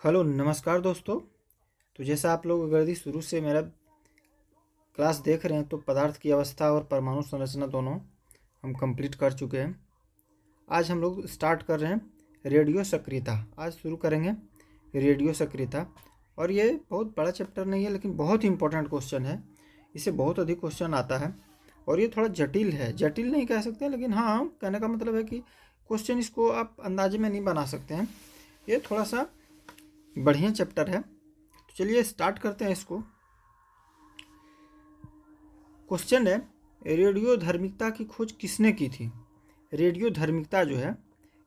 Hello नमस्कार दोस्तों। तो जैसा आप लोग अगर यदि शुरू से मेरा क्लास देख रहे हैं तो पदार्थ की अवस्था और परमाणु संरचना दोनों हम कंप्लीट कर चुके हैं। आज हम लोग स्टार्ट कर रहे हैं रेडियो सक्रियता। आज शुरू करेंगे रेडियो सक्रियता और ये बहुत बड़ा चैप्टर नहीं है लेकिन बहुत ही इंपॉर्टेंट क्वेश्चन है। इसे बहुत अधिक क्वेश्चन आता है और ये थोड़ा जटिल है। जटिल नहीं कह सकते लेकिन हाँ, कहने का मतलब है कि क्वेश्चन इसको आप अंदाजे में नहीं बना सकते हैं। ये थोड़ा सा बढ़िया चैप्टर है। तो चलिए स्टार्ट करते हैं इसको। क्वेश्चन है, रेडियो धार्मिकता की खोज किसने की थी? रेडियो धार्मिकता जो है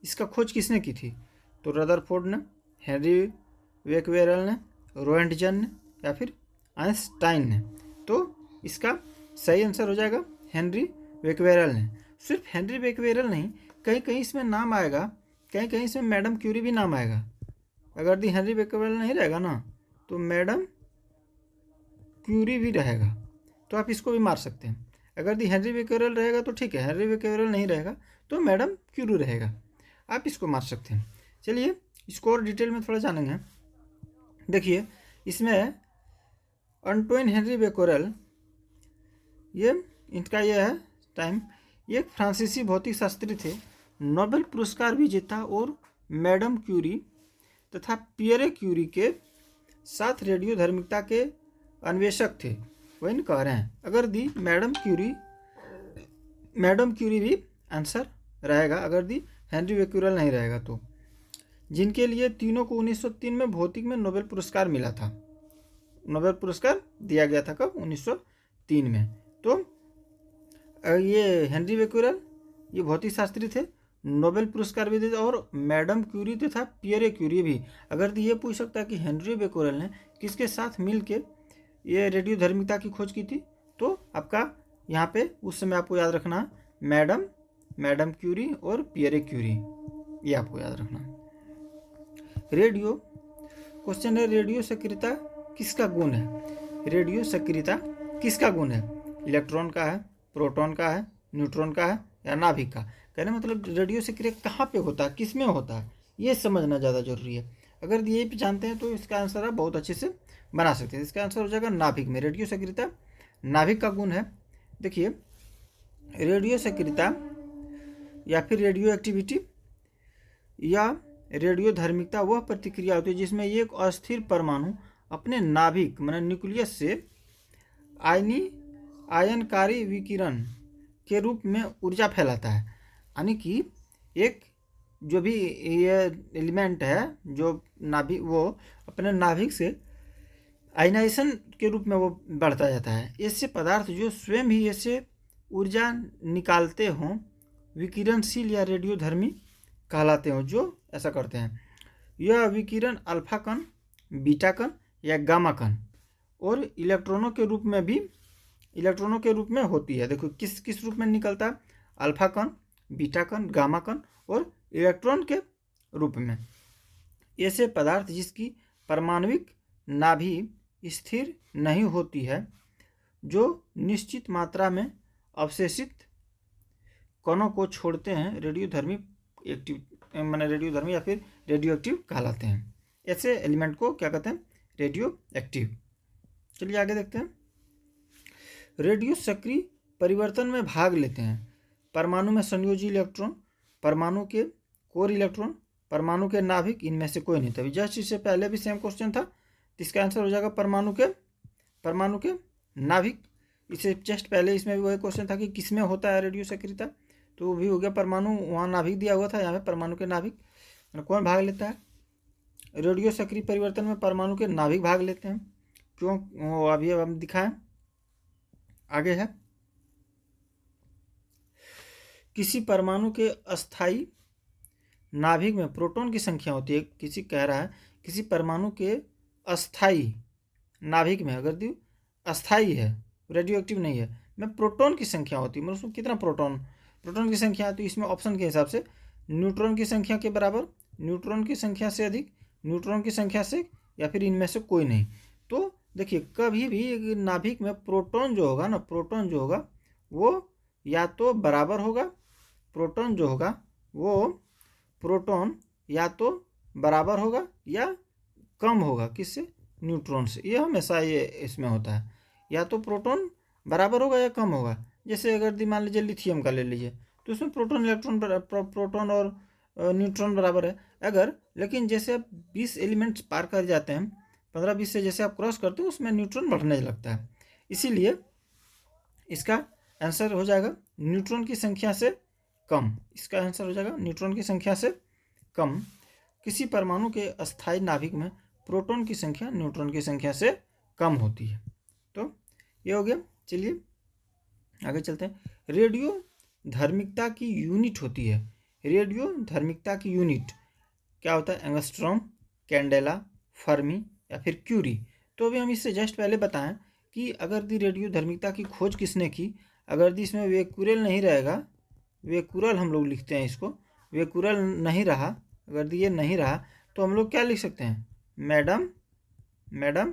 इसका खोज किसने की थी? तो रदरफोर्ड ने, हेनरी बेक्वेरेल ने, रोएंटजन ने या फिर आइंस्टाइन ने। तो इसका सही आंसर हो जाएगा हेनरी बेक्वेरेल ने। सिर्फ हेनरी बेक्वेरेल नहीं, कहीं कहीं इसमें नाम आएगा, कहीं कहीं इसमें मैडम क्यूरी भी नाम आएगा। अगर दी हेनरी बेक्वेरेल नहीं रहेगा ना तो मैडम क्यूरी भी रहेगा, तो आप इसको भी मार सकते हैं। अगर दी हेनरी बेक्वेरेल रहेगा तो ठीक है, हेनरी बेक्वेरेल नहीं रहेगा तो मैडम क्यूरी रहेगा, आप इसको मार सकते हैं। चलिए इसको और डिटेल में थोड़ा जानेंगे। देखिए इसमें अंटोइन हेनरी बेक्वेरेल, ये इनका ये है टाइम, ये एक फ्रांसीसी भौतिक शास्त्री थे, नोबेल पुरस्कार विजेता और मैडम क्यूरी तथा पियरे क्यूरी के साथ रेडियो धार्मिकता के अन्वेषक थे। वही कह रहे हैं। अगर दी मैडम क्यूरी भी आंसर रहेगा अगर दी हेनरी बेक्वेरेल नहीं रहेगा तो, जिनके लिए तीनों को 1903 में भौतिक में नोबेल पुरस्कार मिला था। नोबेल पुरस्कार दिया गया था कब? 1903 में। तो ये हेनरी बेक्वेरेल ये भौतिक शास्त्री थे, नोबेल पुरस्कार भी देते, और मैडम क्यूरी तथा पियरे क्यूरी भी। अगर ये पूछ सकता है कि हेनरी बेक्वेरेल ने किसके साथ मिल के ये रेडियो धार्मिकता की खोज की थी, तो आपका यहाँ पे उस समय आपको याद रखना मैडम क्यूरी और पियरे क्यूरी, ये आपको याद रखना। रेडियो क्वेश्चन है, रेडियो सक्रियता किसका गुण है? रेडियो सक्रियता किसका गुण है? इलेक्ट्रॉन का है, प्रोटॉन का है, न्यूट्रॉन का है या नाभिक का? कहने मतलब रेडियो सक्रिय कहाँ पे होता है, किस में होता है, ये समझना ज़्यादा जरूरी है। अगर ये जानते हैं तो इसका आंसर आप बहुत अच्छे से बना सकते हैं। इसका आंसर हो जाएगा नाभिक में। रेडियो सक्रियता नाभिक का गुण है। देखिए रेडियो सक्रियता या फिर रेडियो एक्टिविटी या रेडियो धार्मिकता वह प्रतिक्रिया होती है जिसमें एक अस्थिर परमाणु अपने नाभिक मतलब न्यूक्लियस से आयनकारी विकिरण के रूप में ऊर्जा फैलाता है। यानी कि एक जो भी ये एलिमेंट है जो नाभिक, वो अपने नाभिक से आयनाइजेशन के रूप में वो बढ़ता जाता है। ऐसे पदार्थ जो स्वयं ही ऐसे ऊर्जा निकालते हों विकिरणशील या रेडियोधर्मी कहलाते हों, जो ऐसा करते हैं। यह विकिरण अल्फा कण, बीटा कण या गामा कण और इलेक्ट्रॉनों के रूप में होती है। देखो किस किस रूप में निकलता है? अल्फा कण, बीटा कण, गामा कण और इलेक्ट्रॉन के रूप में। ऐसे पदार्थ जिसकी परमाणविक नाभि स्थिर नहीं होती है, जो निश्चित मात्रा में अवशेषित कणों को छोड़ते हैं, रेडियोधर्मी या फिर रेडियो एक्टिव कहलाते हैं। ऐसे एलिमेंट को क्या कहते हैं? Radio active. चलिए आगे देखते हैं। रेडियो सक्रिय परिवर्तन में भाग लेते हैं परमाणु में संयोजी इलेक्ट्रॉन, परमाणु के कोर इलेक्ट्रॉन, परमाणु के नाभिक, इनमें से कोई नहीं। तभी जस्ट इससे पहले भी सेम क्वेश्चन था, इसका आंसर हो जाएगा परमाणु के नाभिक। इससे जस्ट पहले इसमें भी वही क्वेश्चन था कि किसमें होता है रेडियो सक्रियता, तो वो भी हो गया परमाणु, वहाँ नाभिक दिया हुआ था, यहाँ पे परमाणु के नाभिक। कौन भाग लेता है? रेडियो सक्रिय परिवर्तन में परमाणु के नाभिक भाग लेते हैं। क्यों? वो अभी अब हम दिखाएं, आगे है। किसी परमाणु के अस्थायी नाभिक में प्रोटॉन की संख्या होती है। किसी कह रहा है किसी परमाणु के अस्थायी नाभिक में, अगर दी अस्थायी है, रेडियो एक्टिव नहीं है, में प्रोटॉन की संख्या होती है। मतलब उसमें कितना प्रोटॉन की संख्या है, तो इसमें ऑप्शन के हिसाब से न्यूट्रॉन की संख्या के बराबर, न्यूट्रॉन की संख्या से अधिक, न्यूट्रॉन की संख्या से, या फिर इनमें से कोई नहीं। तो देखिए कभी भी नाभिक में प्रोटॉन जो होगा वो या तो बराबर होगा, प्रोटॉन जो होगा वो प्रोटॉन या तो बराबर होगा या कम होगा, किससे? न्यूट्रॉन से। ये हमेशा ये इसमें होता है, या तो प्रोटॉन बराबर होगा या कम होगा। जैसे अगर मान लीजिए लिथियम का ले लीजिए, तो उसमें प्रोटॉन इलेक्ट्रॉन प्रोटॉन और न्यूट्रॉन बराबर है। अगर लेकिन जैसे आप 20 एलिमेंट्स पार कर जाते हैं, 15-20 से जैसे आप क्रॉस करते हो, उसमें न्यूट्रॉन बढ़ने लगता है। इसीलिए इसका आंसर हो जाएगा न्यूट्रॉन की संख्या से कम। इसका आंसर हो जाएगा न्यूट्रॉन की संख्या से कम। किसी परमाणु के अस्थायी नाभिक में प्रोटॉन की संख्या न्यूट्रॉन की संख्या से कम होती है। तो ये हो गया। चलिए आगे चलते हैं। रेडियो धार्मिकता की यूनिट होती है। रेडियो धार्मिकता की यूनिट क्या होता है? एंगस्ट्रॉम, कैंडेला, फर्मी या फिर क्यूरी। तो अभी हम इससे जस्ट पहले बताएं कि अगर दी रेडियो धार्मिकता की खोज किसने की, अगर दी इसमें वेकुरल नहीं रहेगा, वेकुरल हम लोग लिखते हैं इसको, वेकुरल नहीं रहा, अगर दी ये नहीं रहा, तो हम लोग क्या लिख सकते हैं? मैडम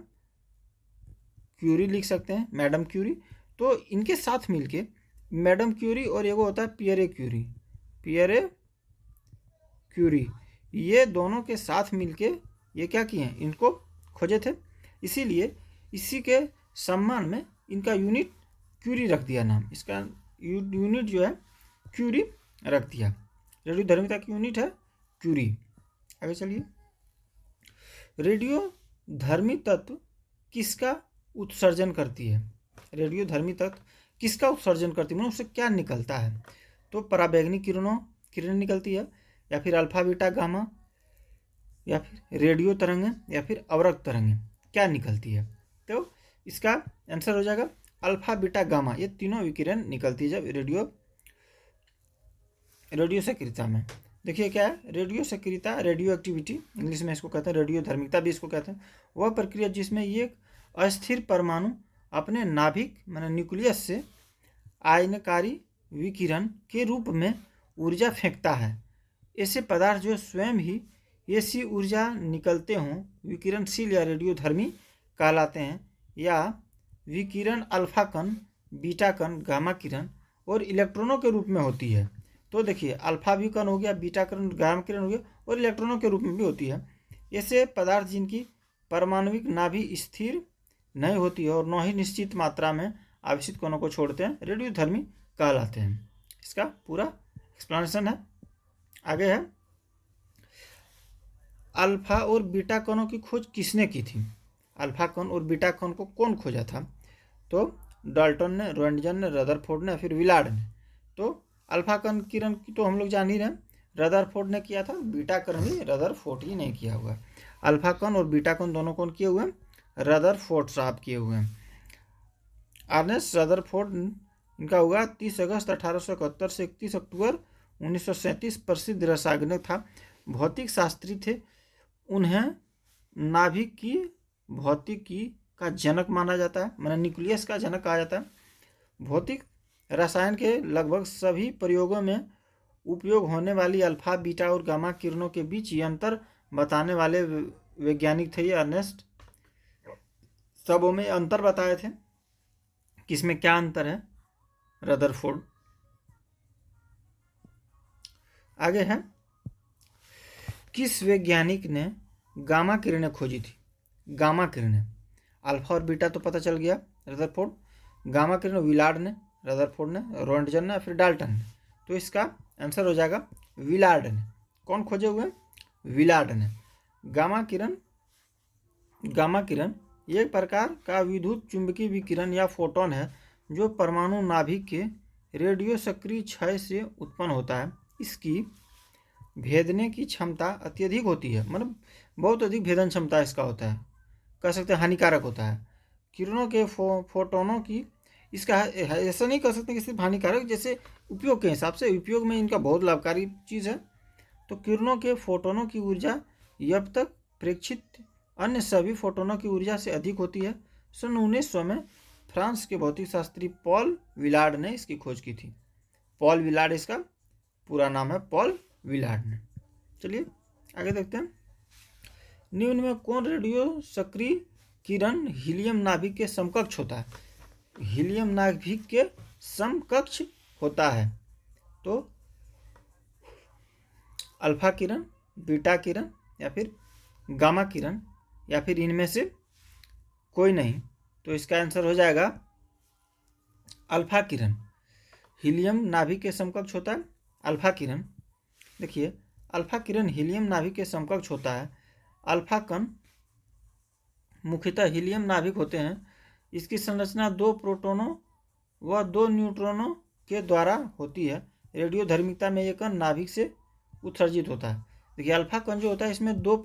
क्यूरी लिख सकते हैं, मैडम क्यूरी। तो इनके साथ मिलके मैडम क्यूरी और एगो होता है पियरे क्यूरी, ये दोनों के साथ मिलके ये क्या किए हैं? इनको खोजे थे। इसीलिए इसी के सम्मान में इनका यूनिट क्यूरी रख दिया नाम, इसका यूनिट जो है क्यूरी रख दिया। रेडियो धार्मिकता की यूनिट है क्यूरी। आगे चलिए। रेडियो धर्मी तत्व किसका उत्सर्जन करती है? रेडियो धर्मी तत्व किसका उत्सर्जन करती है, मतलब उससे क्या निकलता है? तो पराबैंगनी किरण निकलती है, या फिर अल्फा बीटा गामा, या फिर रेडियो तरंगें, या फिर अवरक्त तरंगें, क्या निकलती है? तो इसका आंसर हो जाएगा अल्फा बीटा गामा। ये तीनों विकिरण निकलती है जब रेडियो सक्रियता में। देखिए क्या है रेडियो सक्रियता, रेडियो एक्टिविटी इंग्लिश में इसको कहते हैं, रेडियो धार्मिकता भी इसको कहते हैं। वह प्रक्रिया जिसमें ये अस्थिर परमाणु अपने नाभिक माने न्यूक्लियस से आयनकारी विकिरण के रूप में ऊर्जा फेंकता है। ऐसे पदार्थ जो स्वयं ही ऐसी ऊर्जा निकलते हों विकिरणशील या रेडियोधर्मी कहलाते हैं, या विकिरण अल्फा कण, बीटा कण, गामा किरण और इलेक्ट्रॉनों के रूप में होती है। तो देखिए अल्फा भी कण हो गया, बीटा कण, गामा किरण हो गया, और इलेक्ट्रॉनों के रूप में भी होती है। ऐसे पदार्थ जिनकी परमाणविक नाभि स्थिर नहीं होती है और न ही निश्चित मात्रा में आवेशित कणों को छोड़ते हैं, रेडियोधर्मी कहलाते हैं। इसका पूरा एक्सप्लेनेशन है। आगे है अल्फा और बीटा कणों की खोज किसने की थी? अल्फा कण और बीटा कण को कौन खोजा था? तो डाल्टन ने, रोएंटगन ने, रदरफोर्ड ने, फिर विलार्ड ने। तो अल्फा कण किरण की तो हम लोग जान ही रहे हैं, रदरफोर्ड ने किया था। बीटा कण भी रदरफोर्ड ही नहीं किया हुआ। अल्फा कण और बीटा कण दोनों कौन किए हुए हैं? रदरफोर्ड साहब किए हुए हैं। अर्नेस्ट रदरफोर्ड, इनका हुआ 30 अगस्त 1871 से 31 अक्टूबर 1937। प्रसिद्ध रसायनज्ञ था, भौतिक शास्त्री थे। उन्हें नाभिक की भौतिकी का जनक माना जाता है, माना न्यूक्लियस का जनक कहा जाता है। भौतिक रसायन के लगभग सभी प्रयोगों में उपयोग होने वाली अल्फा, बीटा और गामा किरणों के बीच ये अंतर बताने वाले वैज्ञानिक थे ये अर्नेस्ट। सबों में अंतर बताए थे, किसमें क्या अंतर है? रदरफोर्ड। आगे है किस वैज्ञानिक ने गामा किरणें खोजी थी? गामा किरणें, अल्फा और बीटा तो पता चल गया, रदरफोर्ड। गामा किरणें विलार्ड ने, रदरफोर्ड ने, रोएंटगन ने, फिर डाल्टन ने। तो इसका आंसर हो जाएगा विलार्ड ने। कौन खोजे हुए? विलार्ड ने। गामा किरण एक प्रकार का विद्युत चुंबकीय विकिरण या फोटोन है जो परमाणु नाभिक के रेडियो सक्रिय क्षय से उत्पन्न होता है। इसकी भेदने की क्षमता अत्यधिक होती है, मतलब बहुत अधिक भेदन क्षमता इसका होता है, कह सकते हैं हानिकारक होता है। किरणों के फोटोनों की, इसका ऐसा नहीं कह सकते कि सिर्फ हानिकारक, जैसे उपयोग के हिसाब से उपयोग में इनका बहुत लाभकारी चीज़ है। तो किरणों के फोटोनों की ऊर्जा अब तक प्रेक्षित अन्य सभी फोटोनों की ऊर्जा से अधिक होती है। सन 1900 में फ्रांस के भौतिक शास्त्री पॉल विलार्ड ने इसकी खोज की थी। पॉल विलार्ड इसका पूरा नाम है, पॉल विलार्ड ने। चलिए आगे देखते हैं। निम्न में कौन रेडियो सक्रिय किरण हीलियम नाभिक के समकक्ष होता है? हीलियम नाभिक के समकक्ष होता है। तो अल्फा किरण, बीटा किरण या फिर गामा किरण या फिर इनमें से कोई नहीं। तो इसका आंसर हो जाएगा अल्फा किरण। हीलियम नाभिक के समकक्ष होता है अल्फा किरण। देखिए, अल्फा किरण हीलियम नाभिक के समकक्ष होता है। अल्फा कण मुख्यतः हीलियम नाभिक होते हैं। इसकी संरचना 2 प्रोटॉनों व 2 न्यूट्रॉनों के द्वारा होती है। रेडियोधर्मिता में यह कण नाभिक से उत्सर्जित होता है। देखिए, अल्फा कण जो होता है इसमें 2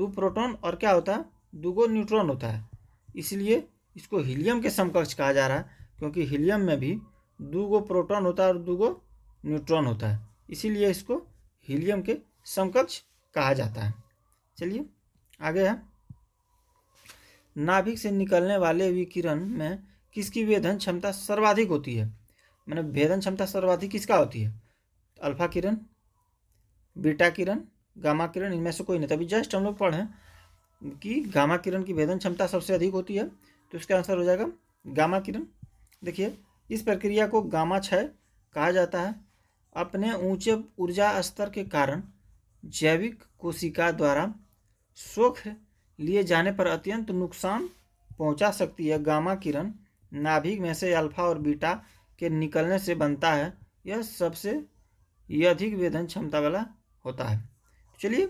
प्रोटॉन और क्या होता है, 2 न्यूट्रॉन होता है। इसलिए इसको हीलियम के समकक्ष कहा जा रहा है, क्योंकि हीलियम में भी 2 प्रोटॉन होता है और 2 न्यूट्रॉन होता है। इसीलिए इसको हीलियम के समकक्ष कहा जाता है। चलिए आगे है, नाभिक से निकलने वाले विकिरण में किसकी वेधन क्षमता सर्वाधिक होती है? मैंने भेदन क्षमता सर्वाधिक किसका होती है? अल्फा किरण, बीटा किरण, गामा किरण, इनमें से कोई नहीं। तभी जस्ट हम लोग पढ़ें कि गामा किरण की भेदन क्षमता सबसे अधिक होती है, तो इसका आंसर हो जाएगा गामा किरण। देखिए, इस प्रक्रिया को गामा क्षय कहा जाता है। अपने ऊंचे ऊर्जा स्तर के कारण जैविक कोशिका द्वारा सोख लिए जाने पर अत्यंत नुकसान पहुंचा सकती है। गामा किरण नाभिक में से अल्फा और बीटा के निकलने से बनता है। यह अधिक वेधन क्षमता वाला होता है। चलिए,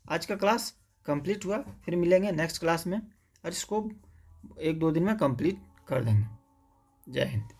आज का क्लास कंप्लीट हुआ। फिर मिलेंगे नेक्स्ट क्लास में और इसको 1-2 दिन में कंप्लीट कर देंगे। जय हिंद।